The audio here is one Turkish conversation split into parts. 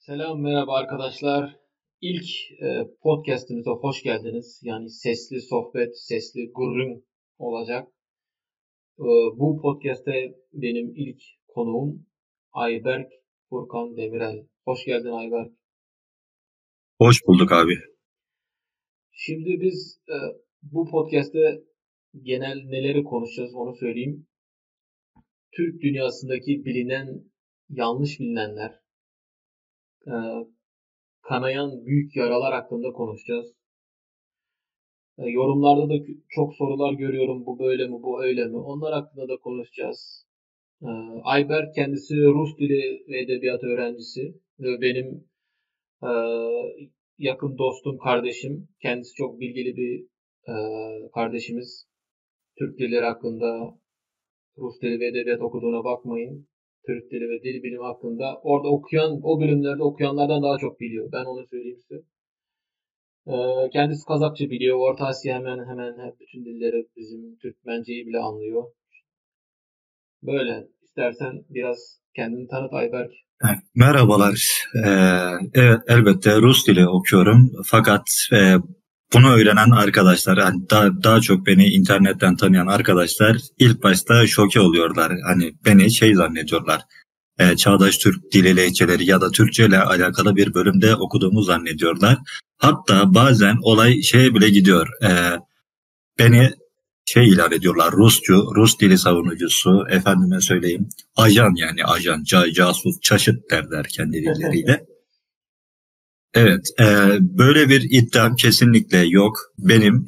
Selam, merhaba arkadaşlar. İlk podcast'imize hoş geldiniz. Yani sesli sohbet, sesli gurrun olacak. Bu podcast'te benim ilk konuğum Ayberk Furkan Demirel. Hoş geldin Ayberk. Hoş bulduk abi. Şimdi biz bu podcast'te genel neleri konuşacağız onu söyleyeyim. Türk dünyasındaki bilinen, yanlış bilinenler, e, kanayan büyük yaralar hakkında konuşacağız. Yorumlarda da çok sorular görüyorum. Bu böyle mi, bu öyle mi? Onlar hakkında da konuşacağız. E, Ayber kendisi Rus dili ve edebiyatı öğrencisi. Ve benim e, yakın dostum, kardeşim. Kendisi çok bilgili bir e, kardeşimiz. Türk dilleri hakkında Rus dili ve edebiyat okuduğuna bakmayın. Türk dili ve dil bilimi hakkında orada okuyan, o bölümlerde okuyanlardan daha çok biliyor. Ben onu söyleyeyim size. Kendisi Kazakça biliyor. Orta Asya hemen hemen hep bütün dilleri bizim Türkmenceyi bile anlıyor. Böyle. İstersen biraz kendini tanıt Ayberk. Merhabalar. Evet, elbette Rus dili okuyorum. Fakat bunu öğrenen arkadaşlar, hani daha çok beni internetten tanıyan arkadaşlar ilk başta şoke oluyorlar. Hani beni şey zannediyorlar. Çağdaş Türk dili lehçeleri ya da Türkçe ile alakalı bir bölümde okuduğumu zannediyorlar. Hatta bazen olay şeye bile gidiyor. Beni şey ilan ediyorlar, Rus dili savunucusu, efendime söyleyeyim, ajan, yani ajan, casus, çaşıt derler kendi dilleriyle. Evet, böyle bir iddiam kesinlikle yok. Benim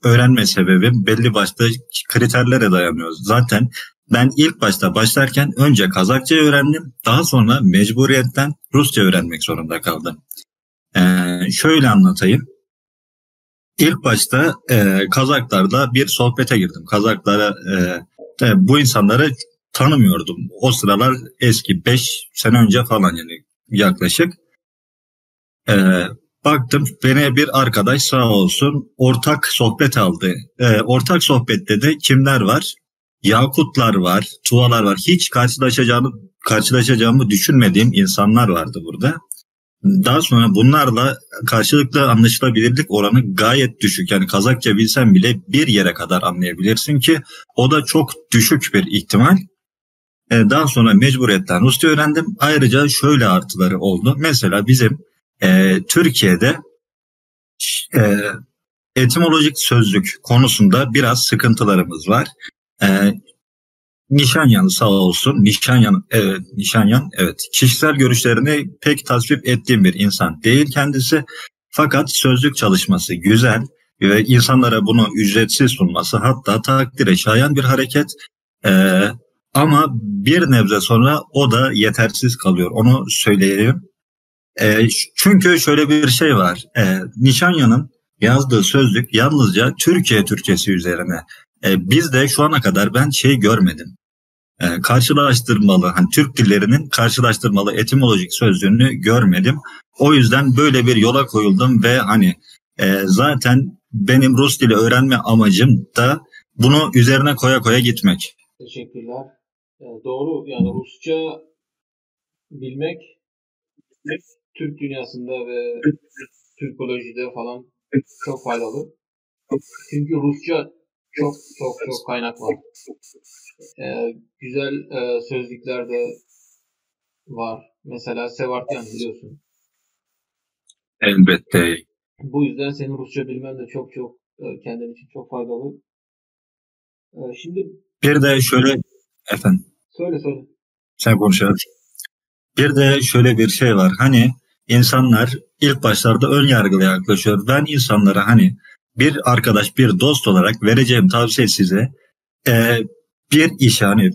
öğrenme sebebim belli başlı kriterlere dayanıyor. Zaten ben ilk başta başlarken önce Kazakça öğrendim, daha sonra mecburiyetten Rusça öğrenmek zorunda kaldım. Şöyle anlatayım. İlk başta Kazaklarla bir sohbete girdim. Bu insanları tanımıyordum. O sıralar eski 5 sene önce falan, yani yaklaşık. E, Baktım, beni bir arkadaş sağ olsun ortak sohbet aldı. Ortak sohbette de kimler var? Yakutlar var, Tuvalar var. Hiç karşılaşacağımı düşünmediğim insanlar vardı burada. Daha sonra bunlarla karşılıklı anlaşılabilirlik oranı gayet düşük. Yani Kazakça bilsen bile bir yere kadar anlayabilirsin ki o da çok düşük bir ihtimal. Daha sonra mecburiyetten Rusça öğrendim. Ayrıca şöyle artıları oldu. Mesela bizim Türkiye'de e, etimolojik sözlük konusunda biraz sıkıntılarımız var. E, Nişanyan sağ olsun. Nişanyan evet. Kişisel görüşlerini pek tasvip ettiğim bir insan değil kendisi. Fakat sözlük çalışması güzel ve insanlara bunu ücretsiz sunması hatta takdire şayan bir hareket. Ee, Ama bir nebze sonra o da yetersiz kalıyor. Onu söyleyeyim. Çünkü şöyle bir şey var. Nişanyan'ın yazdığı sözlük yalnızca Türkiye Türkçesi üzerine. Bizde şu ana kadar ben şey görmedim, karşılaştırmalı, hani Türk dillerinin karşılaştırmalı etimolojik sözlüğünü görmedim. O yüzden böyle bir yola koyuldum ve hani zaten benim Rus dili öğrenme amacım da bunu üzerine koya koya gitmek. Teşekkürler. Doğru yani Rusça bilmek Türk dünyasında ve Türkolojide falan çok faydalı. Çünkü Rusça çok çok çok kaynak var. Güzel sözlükler de var. Mesela Sevartyan biliyorsun. Elbette. Bu yüzden senin Rusça bilmen de çok çok kendin için çok faydalı. Şimdi Bir de şöyle, efendim, söyle söyle. sen konuşalım. Bir de şöyle bir şey var. Hani insanlar ilk başlarda ön yargılı yaklaşıyor. Ben insanlara hani bir arkadaş, bir dost olarak vereceğim tavsiye size, e, bir iş, hani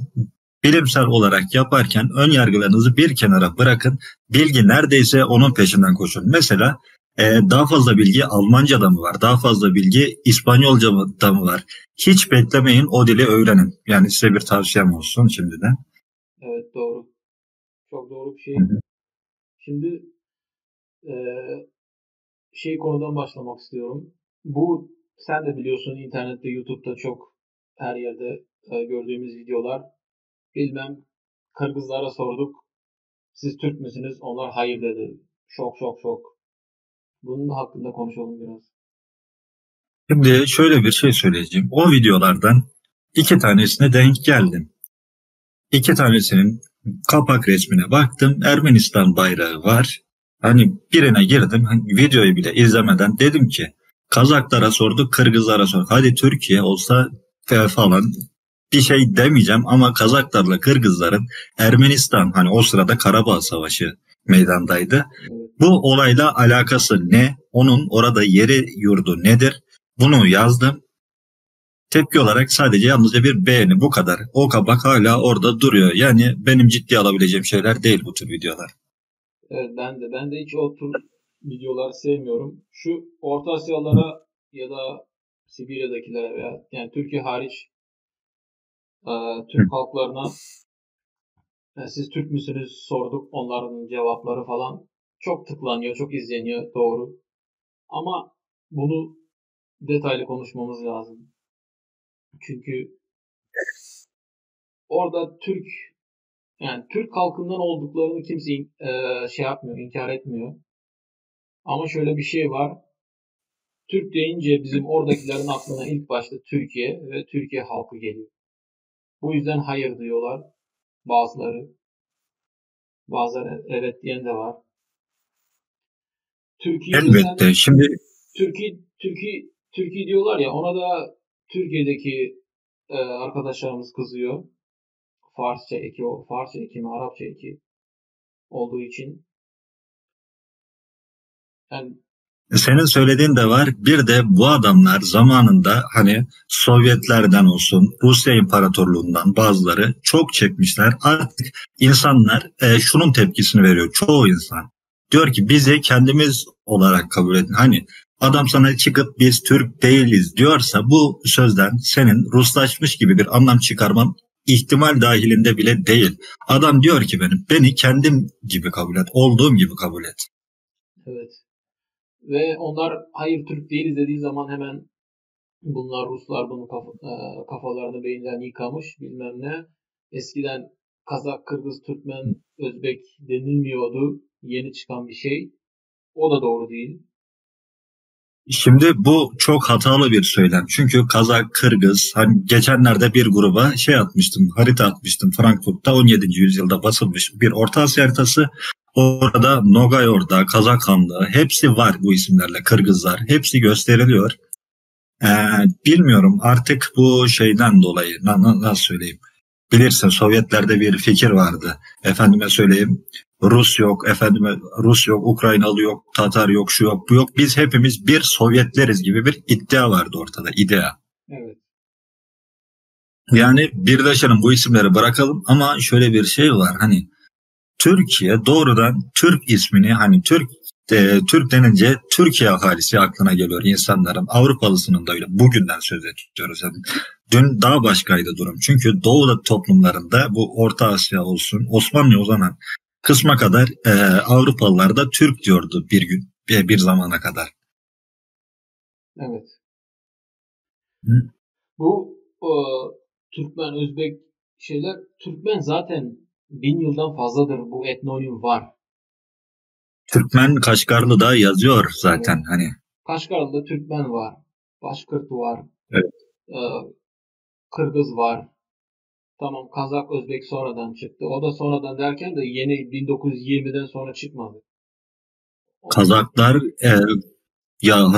bilimsel olarak yaparken ön yargılarınızı bir kenara bırakın. Bilgi neredeyse onun peşinden koşun. Mesela daha fazla bilgi Almanca'da mı var? Daha fazla bilgi İspanyolca'da mı var? Hiç beklemeyin, o dili öğrenin. Yani size bir tavsiyem olsun şimdiden. Evet doğru. Çok doğru bir Hı şey. hı. Şimdi e, konudan başlamak istiyorum. Bu sen de biliyorsun internette, YouTube'da çok her yerde gördüğümüz videolar. Bilmem Kırgızlara sorduk. Siz Türk müsünüz? Onlar hayır dedi. Şok şok şok. Bunun da hakkında konuşalım biraz. Şimdi şöyle bir şey söyleyeceğim. O videolardan iki tanesine denk geldim. İki tanesinin kapak resmine baktım. Ermenistan bayrağı var. Hani birine girdim. Hani videoyu bile izlemeden dedim ki Kazaklara sorduk, Kırgızlara sorduk. Hadi Türkiye olsa falan bir şey demeyeceğim ama Kazaklarla Kırgızların Ermenistan hani o sırada Karabağ Savaşı meydandaydı. Evet. Bu olayla alakası ne? Onun orada yeri yurdu nedir? Bunu yazdım. Tepki olarak sadece yalnızca bir beğeni, bu kadar. O kabak hala orada duruyor. Yani benim ciddiye alabileceğim şeyler değil bu tür videolar. Evet, ben de hiç o tür videoları sevmiyorum. Şu Orta Asyalılara ya da Sibirya'dakilere veya yani Türkiye hariç Türk halklarına siz Türk müsünüz sorduk, onların cevapları falan çok tıklanıyor, çok izleniyor, doğru. Ama bunu detaylı konuşmamız lazım. Çünkü orada yani Türk halkından olduklarını kimse şey yapmıyor, inkar etmiyor. Ama şöyle bir şey var. Türk deyince bizim oradakilerin aklına ilk başta Türkiye ve Türkiye halkı geliyor. Bu yüzden hayır diyorlar bazıları. Bazıları evet diyen de var. Türkiye desen Elbette. Şimdi Türkiye diyorlar ya, ona da Türkiye'deki arkadaşlarımız kızıyor. Farsça eki mi Arapça eki olduğu için. Yani senin söylediğin de var. Bir de bu adamlar zamanında hani Sovyetlerden olsun, Rusya İmparatorluğundan bazıları çok çekmişler. Artık insanlar şunun tepkisini veriyor. Çoğu insan diyor ki bizi kendimiz olarak kabul edin. Hani adam sana çıkıp biz Türk değiliz diyorsa bu sözden senin Ruslaşmış gibi bir anlam çıkarman ihtimal dahilinde bile değil. Adam diyor ki beni kendim gibi kabul et, olduğum gibi kabul et. evet. Ve onlar hayır Türk değiliz dediği zaman hemen bunlar Ruslar bunu kafalarını beyinlerini yıkamış bilmem ne. Eskiden Kazak, Kırgız, Türkmen, Özbek denilmiyordu. Yeni çıkan bir şey. O da doğru değil. Şimdi bu çok hatalı bir söylem. Çünkü Kazak, Kırgız, hani geçenlerde bir gruba şey atmıştım, harita atmıştım. Frankfurt'ta 17. yüzyılda basılmış bir Orta Asya haritası. Orada Nogayord'a, Kazak Hanlığı hepsi var bu isimlerle. Kırgızlar hepsi gösteriliyor. Ee, bilmiyorum artık bu şeyden dolayı nasıl söyleyeyim. Bilirsin Sovyetlerde bir fikir vardı. Efendime söyleyeyim Rus yok, efendime Rus yok, Ukraynalı yok, Tatar yok, şu yok, bu yok. Biz hepimiz bir Sovyetleriz gibi bir iddia vardı ortada, iddia. Evet. Yani birleşelim bu isimleri bırakalım ama şöyle bir şey var hani Türkiye doğrudan Türk ismini hani Türk denince Türkiye ahalisi aklına geliyor insanların. Avrupalısının da öyle. Bugünden söz ediyoruz. Yani dün daha başkaydı durum. Çünkü Doğu toplumlarında bu Orta Asya olsun Osmanlı'ya uzanan kısma kadar Avrupalılar da Türk diyordu bir gün bir zamana kadar. Evet. Hı? Bu Türkmen, Özbek şeyler, Türkmen zaten 1000 yıldan fazladır bu etnonim var. Türkmen Kaşgarlı'da yazıyor Evet. zaten hani. Kaşgarlı'da Türkmen var. Başkırt var. Evet. e, Kırgız var. Tamam, Kazak, Özbek sonradan çıktı. O da sonradan derken de yeni 1920'den sonra çıkmadı. Kazaklar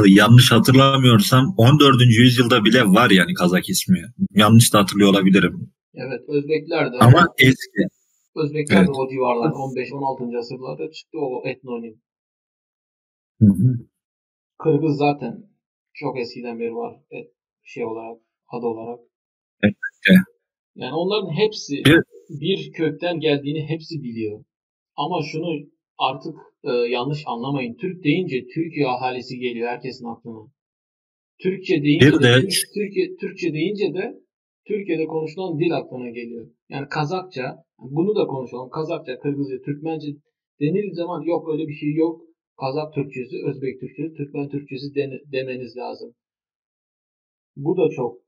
yanlış hatırlamıyorsam 14. yüzyılda bile var yani Kazak ismi. Yanlış da hatırlıyor olabilirim. Evet, Özbekler de Ama eski. Özbekler de Evet. o civarlar 15-16. asırlarda çıktı o etnonim. Hı hı. Kırgız zaten çok eskiden beri var şey olarak, adı olarak. Evet. Yani onların hepsi Bir, bir kökten geldiğini hepsi biliyor. Ama şunu artık yanlış anlamayın. Türk deyince Türkiye ahalisi geliyor herkesin aklına. Türkçe deyince bir de de Türkçe deyince de Türkiye'de konuşulan dil aklına geliyor. Yani Kazakça, bunu da konuşalım. Kazakça, Kırgızca, Türkmence denildiği zaman yok öyle bir şey yok. Kazak Türkçesi, Özbek Türkçesi, Türkmen Türkçesi demeniz lazım. Bu da çok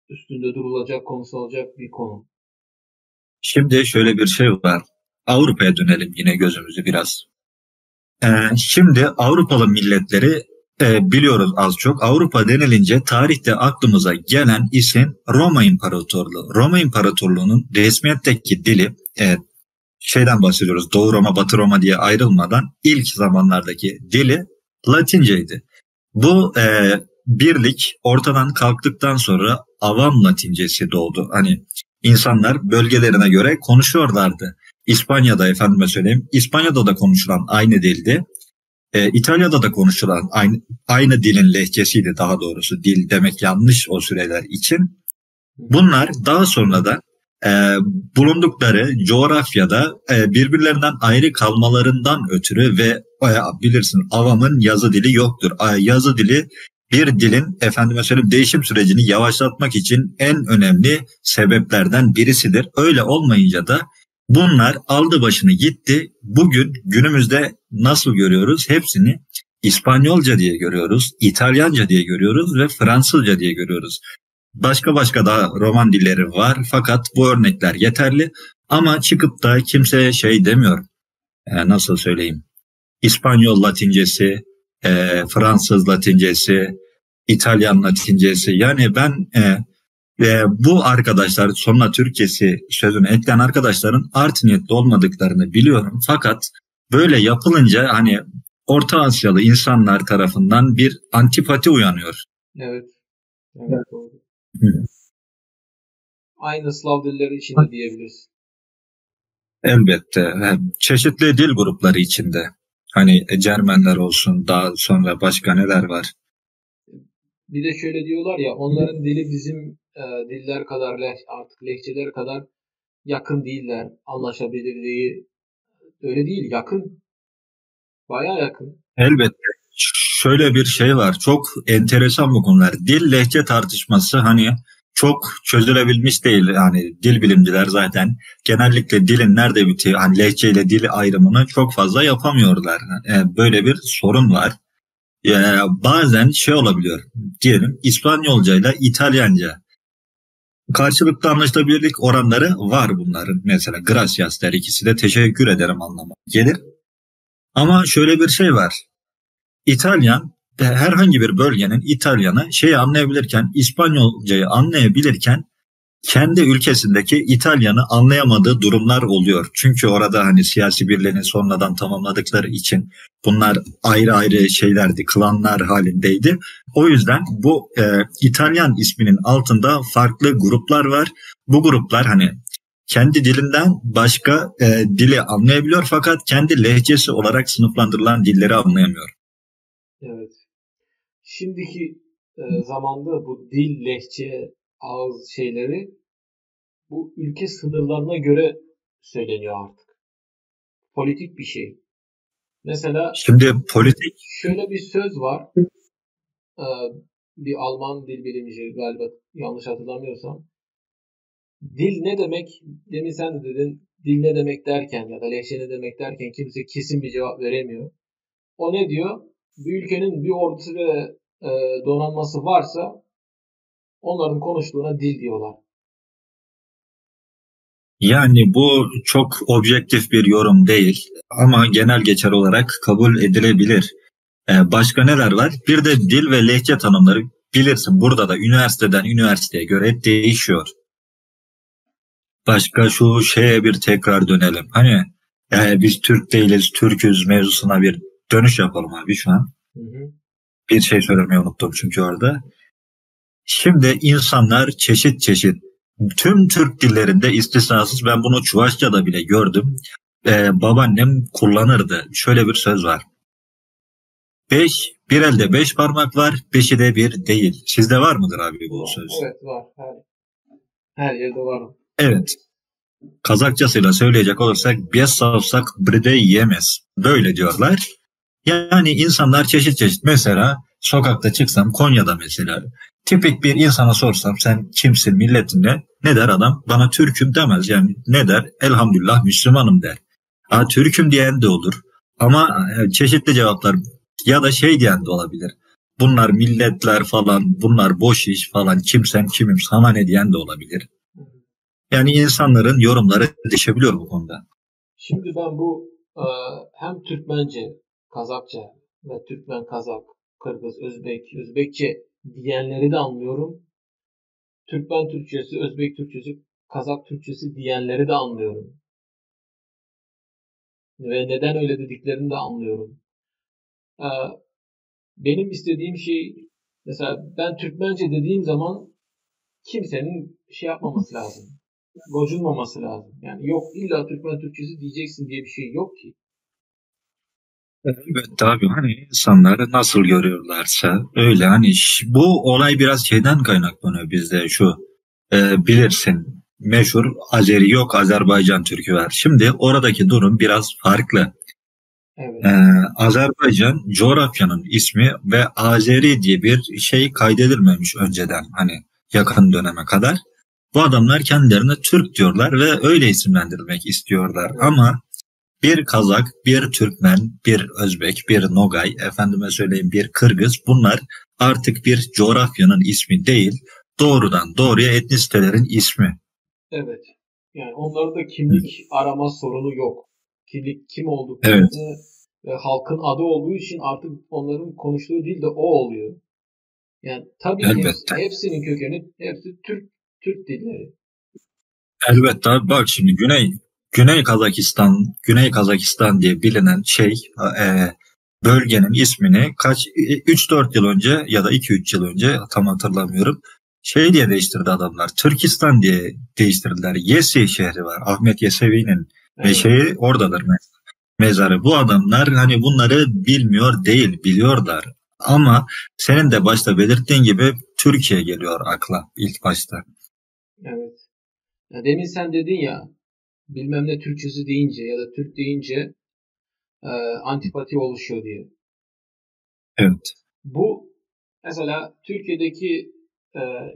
üstünde durulacak, konuşulacak bir konu. şimdi şöyle bir şey var. Avrupa'ya dönelim yine gözümüzü biraz. Şimdi Avrupalı milletleri biliyoruz az çok. Avrupa denilince tarihte aklımıza gelen isim Roma İmparatorluğu. Roma İmparatorluğu'nun resmiyetteki dili, şeyden bahsediyoruz, Doğu Roma, Batı Roma diye ayrılmadan ilk zamanlardaki dili Latinceydi. Bu birlik ortadan kalktıktan sonra avam Latincesi doğdu. Hani insanlar bölgelerine göre konuşuyorlardı. İspanya'da efendime söyleyeyim, İspanya'da da konuşulan aynı dildi. İtalya'da da konuşulan aynı dilin lehçesiydi, daha doğrusu dil demek yanlış o süreler için. Bunlar daha sonra da bulundukları coğrafyada birbirlerinden ayrı kalmalarından ötürü ve bilirsin avamın yazı dili yoktur. Yazı dili bir dilin efendime söyleyeyim değişim sürecini yavaşlatmak için en önemli sebeplerden birisidir. Öyle olmayınca da bunlar aldı başını gitti. Bugün günümüzde nasıl görüyoruz? Hepsini İspanyolca diye görüyoruz, İtalyanca diye görüyoruz ve Fransızca diye görüyoruz. Başka daha Roman dilleri var fakat bu örnekler yeterli. Ama çıkıp da kimse şey demiyor. Nasıl söyleyeyim? İspanyol Latincesi, Fransız Latincesi, İtalyan Latincesi. Yani ben bu arkadaşlar, sonuna Türkçesi sözünü ekleyen arkadaşların art niyetli olmadıklarını biliyorum. Fakat böyle yapılınca hani Orta Asyalı insanlar tarafından bir antipati uyanıyor. Evet. Evet, doğru. Aynı Slav dilleri için de diyebiliriz. Elbette. Çeşitli dil grupları içinde. Hani Cermenler olsun, daha sonra başka neler var? Bir de şöyle diyorlar ya, onların dili bizim diller kadar, artık lehçeler kadar yakın değiller. Anlaşabilirliği öyle değil, yakın. Bayağı yakın. Elbette. Şöyle bir şey var. Çok enteresan bu konular. Dil lehçe tartışması hani çok çözülebilmiş değil. Yani dil bilimciler zaten genellikle dilin nerede bitiyor, hani lehçe ile dil ayrımını çok fazla yapamıyorlar. Böyle bir sorun var. Bazen şey olabiliyor. Diyelim İspanyolca ile İtalyanca karşılıklı anlaşılabilirlik oranları var bunların. Mesela gracias der, ikisi de teşekkür ederim anlamına gelir. Ama şöyle bir şey var. İtalyan, herhangi bir bölgenin İtalyanı şeyi anlayabilirken, İspanyolcayı anlayabilirken kendi ülkesindeki İtalyanı anlayamadığı durumlar oluyor. Çünkü orada hani siyasi birliğini sonradan tamamladıkları için bunlar ayrı ayrı şeylerdi, klanlar halindeydi. O yüzden bu İtalyan isminin altında farklı gruplar var. Bu gruplar hani kendi dilinden başka dili anlayabiliyor fakat kendi lehçesi olarak sınıflandırılan dilleri anlayamıyor. Evet. Şimdiki zamanda bu dil, lehçe, ağız şeyleri bu ülke sınırlarına göre söyleniyor artık. Politik bir şey. Mesela şimdi politik şöyle bir söz var. Bir Alman dil bilimci galiba, yanlış hatırlamıyorsam. Dil ne demek? Demin sen de dedin. Dil ne demek derken ya da lehçe ne demek derken kimse kesin bir cevap veremiyor. O ne diyor? Bir ülkenin bir ordusu ve donanması varsa onların konuştuğuna dil diyorlar. Yani bu çok objektif bir yorum değil ama genel geçer olarak kabul edilebilir. Başka neler var? Bir de dil ve lehçe tanımları bilirsin burada da üniversiteden üniversiteye göre değişiyor. Başka şu şeye bir tekrar dönelim. Hani biz Türk değiliz, Türküz mevzusuna bir dönüş yapalım abi şu an. Bir şey söylemeyi unuttum çünkü orada. Şimdi insanlar çeşit çeşit, tüm Türk dillerinde istisnasız, ben bunu Çuvaşça'da bile gördüm. Babaannem kullanırdı. Şöyle bir söz var. Bir elde 5 parmak var, 5'i de bir değil. Sizde var mıdır abi bu söz? Evet var. Her yerde var. Evet. Kazakçasıyla söyleyecek olursak bir savsak bride yemez. Böyle diyorlar. Yani insanlar çeşit çeşit. Mesela sokakta çıksam Konya'da mesela tipik bir insana sorsam sen kimsin, milletin ne der adam? Bana Türk'üm demez. Yani ne der? Elhamdülillah Müslümanım der. Türk'üm diyen de olur. Ama çeşitli cevaplar ya da şey diyen de olabilir. Bunlar milletler falan, bunlar boş iş falan, kimsem kimim sana ne diyen de olabilir. Yani insanların yorumları değişebiliyor bu konuda. Şimdi ben bu hem Türkmence, Kazakça ve Türkmen, Kazak, Kırgız, Özbek, Özbekçe diyenleri de anlıyorum. Türkmen Türkçesi, Özbek Türkçesi, Kazak Türkçesi diyenleri de anlıyorum. Ve neden öyle dediklerini de anlıyorum. E, Benim istediğim şey, mesela ben Türkmence dediğim zaman kimsenin şey yapmaması lazım. Gocunmaması lazım. Yani yok illa Türkmen Türkçesi diyeceksin diye bir şey yok ki. Elbette abi, hani insanları nasıl görüyorlarsa öyle, hani bu olay biraz şeyden kaynaklanıyor bizde, şu bilirsin, meşhur Azeri yok Azerbaycan türkü var. Şimdi oradaki durum biraz farklı. Evet, E, Azerbaycan coğrafyanın ismi ve Azeri diye bir şey kaydedilmemiş önceden, hani yakın döneme kadar. Bu adamlar kendilerine Türk diyorlar ve öyle isimlendirilmek istiyorlar. evet, Ama bir Kazak, bir Türkmen, bir Özbek, bir Nogay, efendime söyleyeyim bir Kırgız, bunlar artık bir coğrafyanın ismi değil, doğrudan doğruya etnisitelerin ismi. evet. Yani onlarda kimlik arama sorunu yok. Kimlik kim Evet, olduklarını ve halkın adı olduğu için artık onların konuştuğu dil de o oluyor. Yani tabii ki elbette. hepsinin kökeni, hepsi Türk dilleri. Elbette abi, bak şimdi Güney Kazakistan diye bilinen şey, bölgenin ismini 3-4 yıl önce ya da 2-3 yıl önce, tam hatırlamıyorum, şey diye değiştirdi adamlar. Türkistan diye değiştirdiler. Yesi şehri var. Ahmet Yesevi'nin Evet, şeyi oradadır, mezarı. Bu adamlar hani bunları bilmiyor değil, biliyorlar. Ama senin de başta belirttiğin gibi Türkiye geliyor akla ilk başta. evet. Ya demin sen dedin ya, bilmem ne Türkçesi deyince ya da Türk deyince e, antipati oluşuyor diye. Evet. Bu mesela e,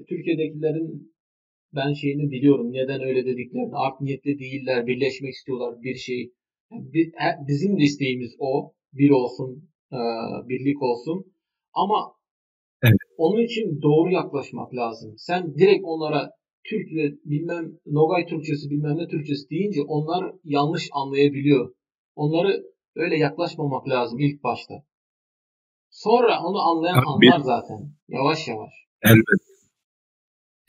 Türkiye'dekilerin ben şeyini biliyorum. Neden öyle dediklerini. Art niyetli değiller. Birleşmek istiyorlar bir şey. Yani bizim de isteğimiz o. Bir olsun, birlik olsun. Ama Evet. onun için doğru yaklaşmak lazım. Sen direkt onlara Türk ve bilmem Nogay Türkçesi bilmem ne Türkçesi deyince onlar yanlış anlayabiliyor. Onları öyle yaklaşmamak lazım ilk başta. Sonra onu anlayan Abi, anlar zaten. Yavaş yavaş. elbette.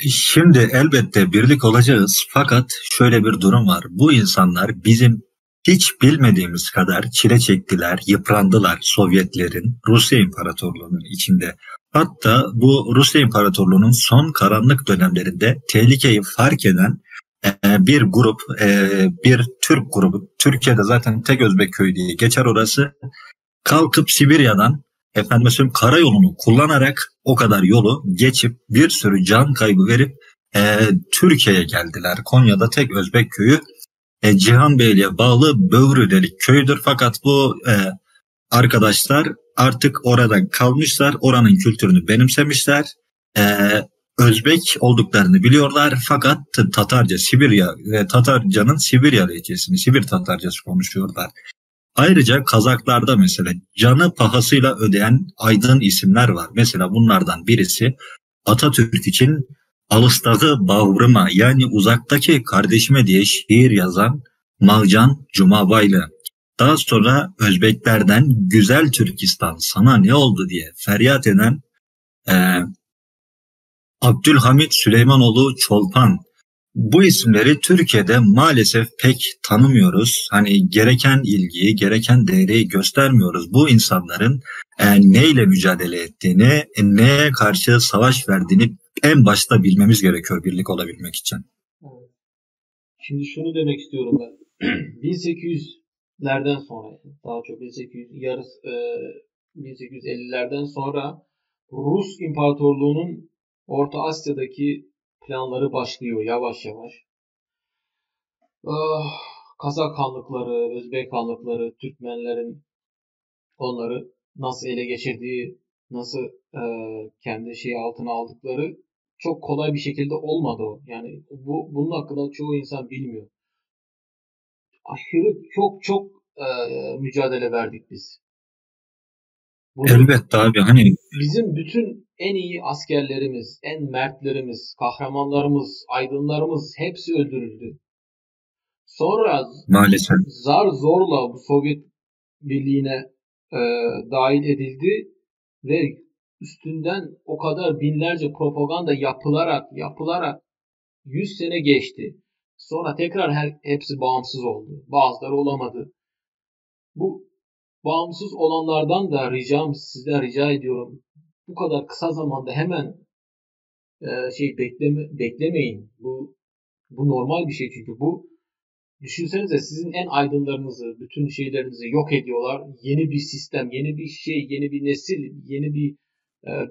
Şimdi elbette birlik olacağız, fakat şöyle bir durum var. Bu insanlar bizim hiç bilmediğimiz kadar çile çektiler, yıprandılar Sovyetlerin, Rusya İmparatorluğu'nun içinde. Hatta bu Rusya İmparatorluğu'nun son karanlık dönemlerinde tehlikeyi fark eden bir grup, bir Türk grubu, Türkiye'de zaten tek Özbek köyü diye geçer orası, kalkıp Sibirya'dan, efendim söyleyeyim, karayolunu kullanarak o kadar yolu geçip bir sürü can kaybı verip Türkiye'ye geldiler. Konya'da tek Özbek köyü Cihanbeyli'ye bağlı Bövrüdelik köyüdür. Fakat bu arkadaşlar artık orada kalmışlar, oranın kültürünü benimsemişler. E, Özbek olduklarını biliyorlar, fakat Tatarca, Sibirya ve Tatarcanın Sibirya lehçesini, Sibir Tatarcası konuşuyorlar. Ayrıca Kazaklarda mesela canı pahasıyla ödeyen aydın isimler var. Mesela bunlardan birisi Atatürk için Alıstakı Bağrıma, yani uzaktaki kardeşime diye şiir yazan Mağcan Cumabaylı. Daha sonra Özbeklerden Güzel Türkistan sana ne oldu diye feryat eden e, Abdülhamit Süleymanoğlu Çolpan. Bu isimleri Türkiye'de maalesef pek tanımıyoruz. Hani gereken ilgiyi, gereken değeri göstermiyoruz. Bu insanların neyle mücadele ettiğini, neye karşı savaş verdiğini en başta bilmemiz gerekiyor birlik olabilmek için. Evet. Şimdi şunu demek istiyorum ben. 1800'lerden sonra, daha çok 1800 yarısı 1850'lerden sonra Rus İmparatorluğu'nun Orta Asya'daki planları başlıyor yavaş yavaş. Ah, Kazak Hanlıkları, Özbek Hanlıkları, Türkmenlerin onları nasıl ele geçirdiği, nasıl kendi şeyi altına aldıkları çok kolay bir şekilde olmadı o. Yani bunun hakkında çoğu insan bilmiyor. Aşırı çok mücadele verdik biz. Bunu Elbette abi, hani bizim bütün en iyi askerlerimiz, en mertlerimiz, kahramanlarımız, aydınlarımız hepsi öldürüldü. Sonra Maalesef. zar zorla bu Sovyet Birliği'ne e, dahil edildi ve üstünden o kadar binlerce propaganda yapılarak 100 sene geçti. Sonra tekrar hepsi bağımsız oldu. Bazıları olamadı. Bu bağımsız olanlardan da sizden rica ediyorum. Bu kadar kısa zamanda hemen beklemeyin. Bu normal bir şey çünkü düşünsenize sizin en aydınlarınızı, bütün şeylerinizi yok ediyorlar. Yeni bir sistem, yeni bir şey, yeni bir nesil, yeni bir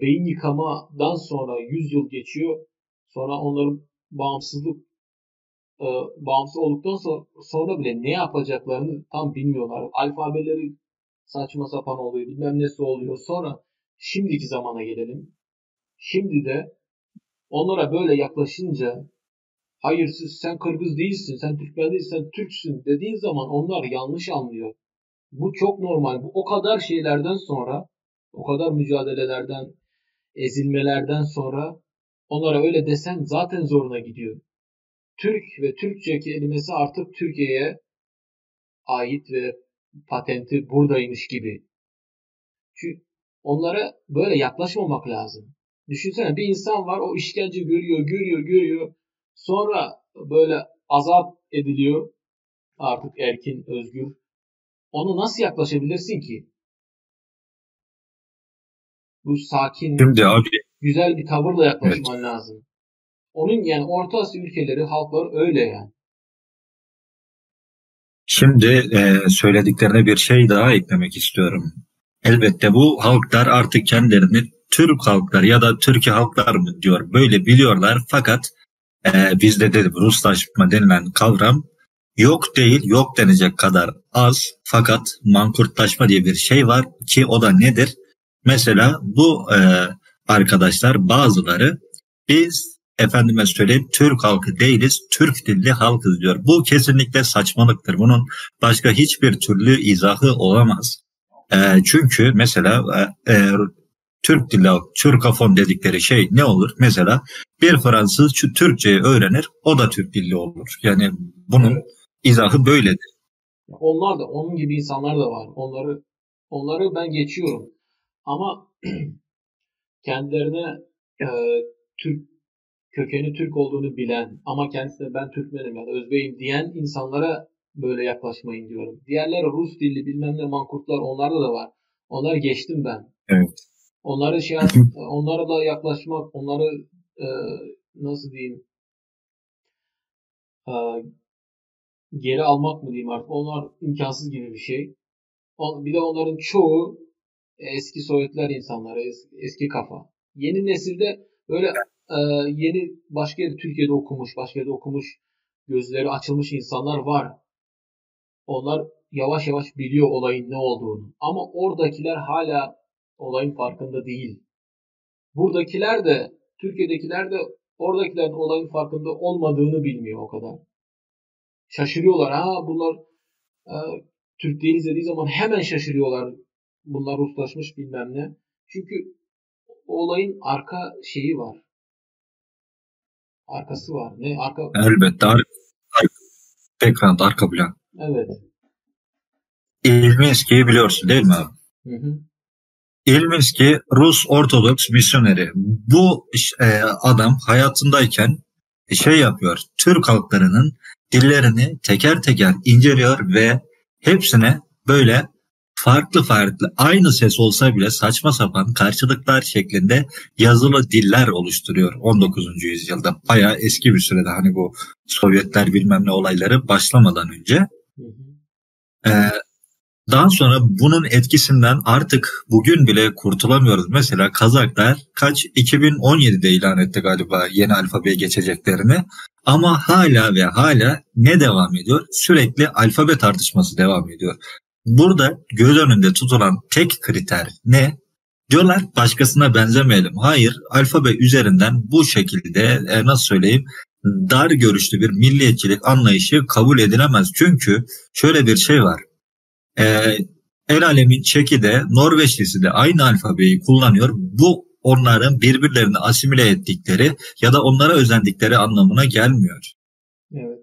beyin yıkamadan sonra 100 yıl geçiyor. Sonra onların bağımsız olduktan sonra bile ne yapacaklarını tam bilmiyorlar. Alfabeleri saçma sapan oluyor, bilmem nesi oluyor. Sonra şimdiki zamana gelelim. Şimdi de onlara böyle yaklaşınca hayır sen Kırgız değilsin, sen Türkmen değilsin, sen Türksün dediğin zaman onlar yanlış anlıyor. Bu çok normal. Bu o kadar şeylerden sonra, o kadar mücadelelerden, ezilmelerden sonra onlara öyle desen zaten zoruna gidiyor. Türk ve Türkçe kelimesi artık Türkiye'ye ait ve patenti buradaymış gibi. Çünkü onlara böyle yaklaşmamak lazım. Düşünsene bir insan var, o işkence görüyor. Sonra böyle azap ediliyor. Artık erkin, özgür. Ona nasıl yaklaşabilirsin ki? Bu sakin, Şimdi abi, güzel bir tavırla evet. yaklaşman lazım. Onun yani Orta Asya ülkeleri, halkları öyle yani. Şimdi söylediklerine bir şey daha eklemek istiyorum. Elbette bu halklar artık kendilerini Türk halkları ya da Türkiye halklar mı diyor. Böyle biliyorlar fakat bizde de Ruslaşma denilen kavram yok değil, yok denecek kadar az. Fakat mankurtlaşma diye bir şey var ki o da nedir? Mesela bu arkadaşlar bazıları biz efendime söyleyeyim Türk halkı değiliz, Türk dilli halkız diyor. Bu kesinlikle saçmalıktır. Bunun başka hiçbir türlü izahı olamaz. Çünkü mesela Türk dilli halk, Türkafon dedikleri şey ne olur? Mesela bir Fransız Türkçeyi öğrenir, o da Türk dilli olur. Yani bunun izahı böyledir. Onlar da onun gibi insanlar da var. Onları ben geçiyorum. Ama kendilerine kökeni Türk olduğunu bilen ama kendisine ben Türkmenim ya da Özbeyim diyen insanlara böyle yaklaşmayın diyorum. Diğerleri Rus dilli bilmem ne mankurtlar, onlarda da var. Onları geçtim ben. Evet. Onlara da yaklaşmak, onları nasıl diyeyim geri almak mı diyeyim artık, onlar imkansız gibi bir şey. Bir de onların çoğu eski Sovyetler insanları, eski kafa. Yeni nesilde böyle yeni başka yerde Türkiye'de okumuş, başka yerde okumuş, gözleri açılmış insanlar var. Onlar yavaş yavaş biliyor olayın ne olduğunu. Ama oradakiler hala olayın farkında değil. Buradakiler de, Türkiye'dekiler de oradakilerin olayın farkında olmadığını bilmiyor o kadar. Şaşırıyorlar. Bunlar Türk değiliz dediği zaman hemen şaşırıyorlar. Bunlar Ruslaşmış bilmem ne. Çünkü olayın arka şeyi var. Arkası var. Ne? Elbette. Background, arka plan. Evet. İlminski'yi biliyorsun değil mi abi? Hı. İlminski Rus Ortodoks misyoneri. Bu adam hayatındayken yapıyor. Türk halklarının dillerini teker teker inceliyor ve hepsine böyle farklı aynı ses olsa bile saçma sapan karşılıklar şeklinde yazılı diller oluşturuyor 19. yüzyılda. Bayağı eski bir sürede, hani bu Sovyetler bilmem ne olayları başlamadan önce. Daha sonra bunun etkisinden artık bugün bile kurtulamıyoruz. Mesela Kazaklar 2017'de ilan etti galiba yeni alfabeye geçeceklerini. Ama hala ve hala ne devam ediyor? Sürekli alfabe tartışması devam ediyor. Burada göz önünde tutulan tek kriter ne? Diyorlar başkasına benzemeyelim. Hayır, alfabe üzerinden bu şekilde nasıl söyleyeyim, dar görüşlü bir milliyetçilik anlayışı kabul edilemez. Çünkü şöyle bir şey var. El alemin Çeki de Norveçlisi de aynı alfabeyi kullanıyor. Bu onların birbirlerini asimile ettikleri ya da onlara özendikleri anlamına gelmiyor. Evet.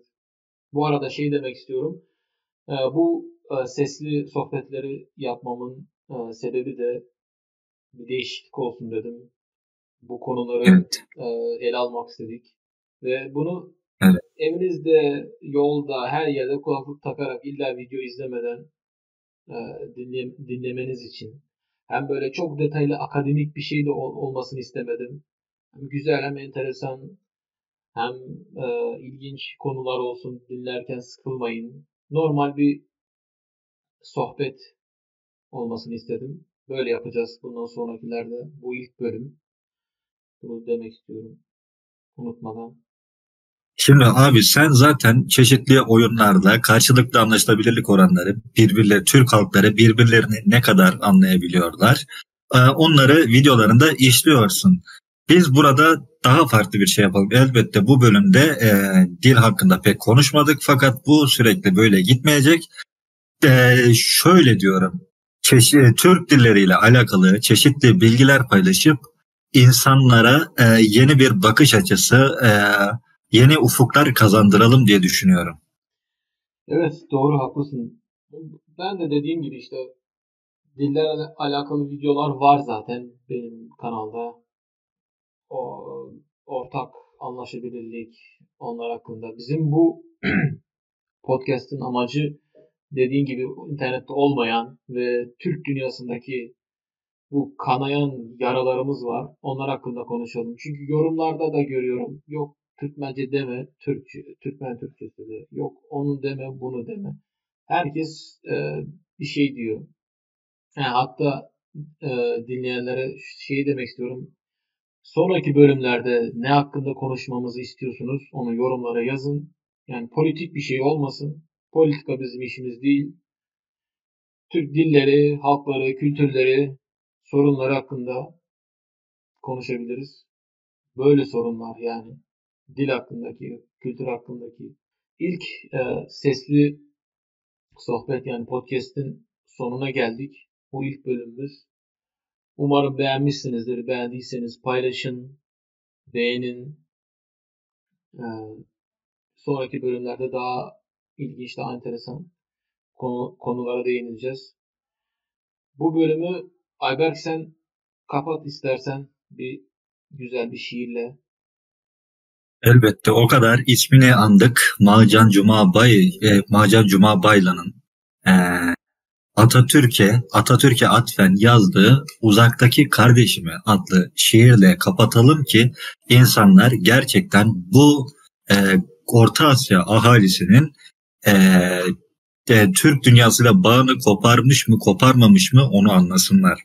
Bu arada şey demek istiyorum. Bu sesli sohbetleri yapmamın sebebi de bir değişiklik olsun dedim. Bu konuları Evet. ele almak istedik. Ve bunu Evet. evinizde, yolda, her yerde kulaklık takarak illa video izlemeden dinlemeniz için. Hem böyle çok detaylı akademik bir şey de olmasını istemedim. Hem güzel hem enteresan hem ilginç konular olsun, dinlerken sıkılmayın. Normal bir sohbet olmasını istedim. Böyle yapacağız bundan sonrakilerde. Bu ilk bölüm. Bunu demek istiyorum unutmadan. Şimdi abi sen zaten çeşitli oyunlarda karşılıklı anlaşılabilirlik oranları Türk halkları birbirlerini ne kadar anlayabiliyorlar. Onları videolarında işliyorsun. Biz burada daha farklı bir şey yapalım. Elbette bu bölümde dil hakkında pek konuşmadık fakat bu sürekli böyle gitmeyecek. Şöyle diyorum. Türk dilleriyle alakalı çeşitli bilgiler paylaşıp insanlara yeni bir bakış açısı, yeni ufuklar kazandıralım diye düşünüyorum. Evet, doğru, haklısın. Ben de dediğim gibi işte dillerle alakalı videolar var zaten benim kanalda. O ortak anlaşabilirlik onlar hakkında. Bizim bu podcast'ın amacı dediğin gibi internette olmayan ve Türk dünyasındaki bu kanayan yaralarımız var. Onlar hakkında konuşalım. Çünkü yorumlarda da görüyorum. Yok Türkmence deme, Türkmen Türkçesi de. Yok onu deme, bunu deme. Herkes bir şey diyor. Hatta e, dinleyenlere şey demek istiyorum. Sonraki bölümlerde ne hakkında konuşmamızı istiyorsunuz? Onu yorumlara yazın. Yani politik bir şey olmasın. Politika bizim işimiz değil. Türk dilleri, halkları, kültürleri, sorunları hakkında konuşabiliriz. Böyle sorunlar yani dil hakkındaki, kültür hakkındaki ilk sesli sohbet yani podcast'in sonuna geldik. Bu ilk bölümümüz. Umarım beğenmişsinizdir. Beğendiyseniz paylaşın, beğenin. E, Sonraki bölümlerde daha ilginç, daha enteresan konulara değineceğiz. Bu bölümü Ayberk sen kapat istersen bir güzel bir şiirle. Elbette o kadar ismini andık. Macan Cuma Baylan'ın e, Atatürk'e atfen yazdığı Uzaktaki Kardeşimi adlı şiirle kapatalım ki insanlar gerçekten bu e, Orta Asya ahalisinin e, Türk dünyasıyla bağını koparmış mı koparmamış mı onu anlasınlar.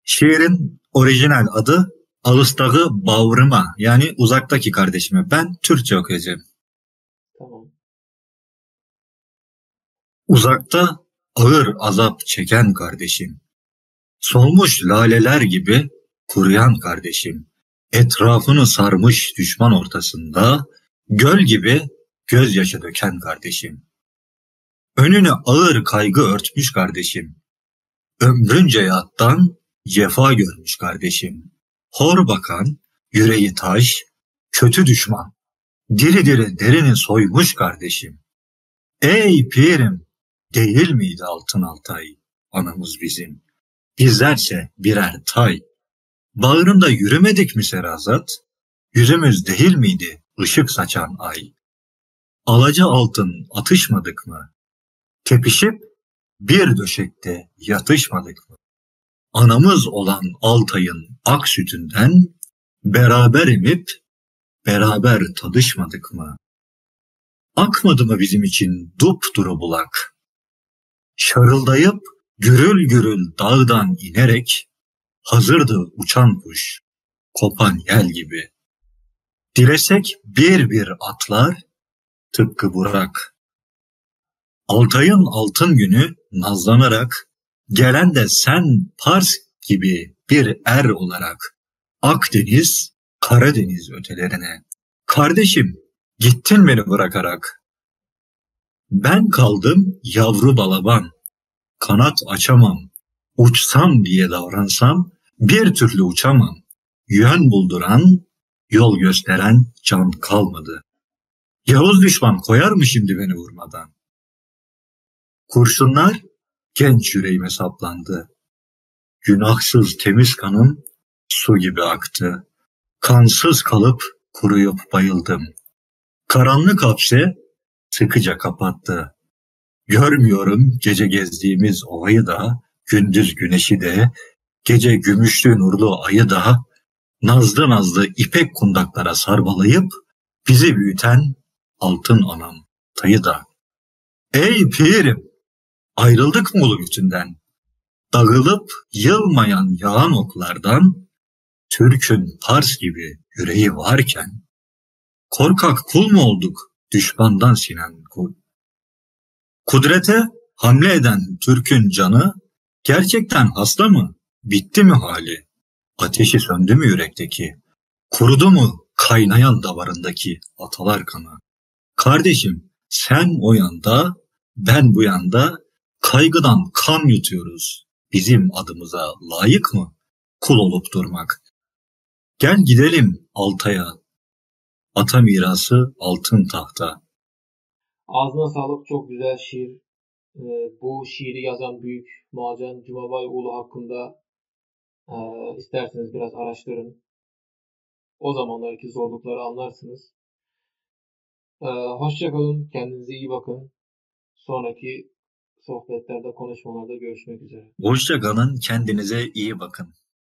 Şiirin orijinal adı Alıstağı Bağrıma yani uzaktaki kardeşime. Ben Türkçe okuyacağım. Tamam. Uzakta ağır azap çeken kardeşim. Solmuş laleler gibi kuruyan kardeşim. Etrafını sarmış düşman ortasında göl gibi gözyaşı döken kardeşim. Önünü ağır kaygı örtmüş kardeşim. Ömrünce yattan cefa görmüş kardeşim. Hor bakan, yüreği taş, kötü düşman. Diri diri derini soymuş kardeşim. Ey pirim, değil miydi altın Altay, anamız bizim? Bizlerse birer tay. Bağrında yürümedik mi Serazat? Yüzümüz değil miydi ışık saçan ay? Alaca altın atışmadık mı? Tepişip bir döşekte yatışmadık mı? Anamız olan Altay'ın ak sütünden beraber emip beraber tadışmadık mı? Akmadı mı bizim için dupduru bulak? Şarıldayıp gürül gürül dağdan inerek hazırdı uçan kuş, kopan yel gibi. Dilesek bir bir atlar, tıpkı Burak. Altay'ın altın günü nazlanarak, gelen de sen Pars gibi bir er olarak, Akdeniz, Karadeniz ötelerine. Kardeşim, gittin beni bırakarak. Ben kaldım yavru balaban, kanat açamam, uçsam diye davransam, bir türlü uçamam. Yön bulduran, yol gösteren can kalmadı. Yavuz düşman koyar mı şimdi beni vurmadan? Kurşunlar genç yüreğime saplandı. Günahsız temiz kanım su gibi aktı. Kansız kalıp kuruyup bayıldım. Karanlık hapse sıkıca kapattı. Görmüyorum gece gezdiğimiz ovayı da, gündüz güneşi de, gece gümüşlü nurlu ayı da, nazlı nazlı ipek kundaklara sarmalayıp bizi büyüten altın anam tayı da. Ey pirim, ayrıldık mı ulu bütünden? Dağılıp yılmayan yağan oklardan, Türk'ün Pars gibi yüreği varken, korkak kul mu olduk düşmandan sinen kul? Kudrete hamle eden Türk'ün canı, gerçekten hasta mı? Bitti mi hali? Ateşi söndü mü yürekteki? Kurudu mu kaynayan davarındaki atalar kanı? Kardeşim, sen o yanda, ben bu yanda, kaygıdan kan yutuyoruz. Bizim adımıza layık mı kul olup durmak? Gel gidelim Altay'a, ata mirası altın tahta. Ağzına sağlık, çok güzel şiir. Bu şiiri yazan büyük Muacan Cumabayoğlu hakkında isterseniz biraz araştırın. O zamanlarki zorlukları anlarsınız. Hoşça kalın, kendinize iyi bakın. Sonraki sohbetlerde, konuşmalarda görüşmek üzere. Hoşça kalın, kendinize iyi bakın.